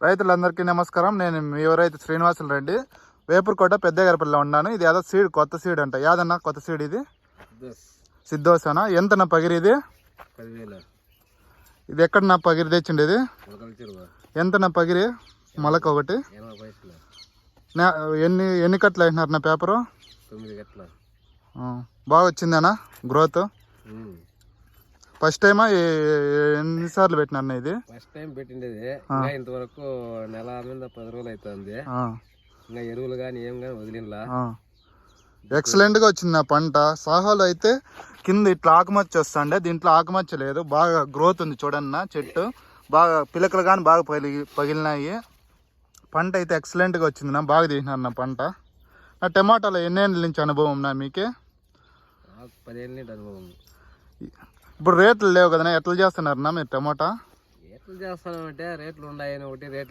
రైతులందరికీ నమస్కారం. నేను మీ రైతు శ్రీనివాసులు రెడ్డి, వేపూర్కోట పెద్దగారిపల్లిలో ఉన్నాను. ఇది ఏదో సీడ్, కొత్త సీడ్ అంట. యాదన్నా కొత్త సీడ్ ఇది? సిద్ధోసనా. ఎంతనా పగిరి ఇది? 10,000. ఇది ఎక్కడ నా పగిరి తెచ్చిండేది? ఎంత నా పగిరి? మొలక ఒకటి ఎన్ని కట్టలు వేసినారు నా పేపరు? 9 కట్టలు. బాగా వచ్చిందేనా గ్రోత్? ఫస్ట్ టైమా ఎన్నిసార్లు పెట్టినా ఇది? ఫస్ట్ టైం పెట్టిండేది. ఇంతవరకు నెల మీద 10 రోజులు అవుతుంది. ఇంకా ఎరువులు కానీ ఏం కానీ వదిలిలా. ఎక్సలెంట్ గా వచ్చింది నా పంట. సాహాలో అయితే కింద ఇట్లా ఆకుమచ్చ వస్తుండే, దీంట్లో ఆకుమచ్చ లేదు. బాగా గ్రోత్ ఉంది చూడన్న. చెట్టు బాగా పిలకలు కానీ బాగా పగిలినాయి. పంట అయితే ఎక్సలెంట్ గా వచ్చింది నా. బాగా తీసినారు నా పంట. నా టమాటాలో ఎన్నేళ్ళ నుంచి అనుభవం నా మీకే? 10 ఏళ్ళ నుంచి అనుభవం. ఇప్పుడు రేట్లు లేవు కదా, ఎట్లా చేస్తున్నారు నా మీరు టమాటా? ఎట్లా చేస్తానంటే రేట్లు ఉన్నాయని ఒకటి రేట్లు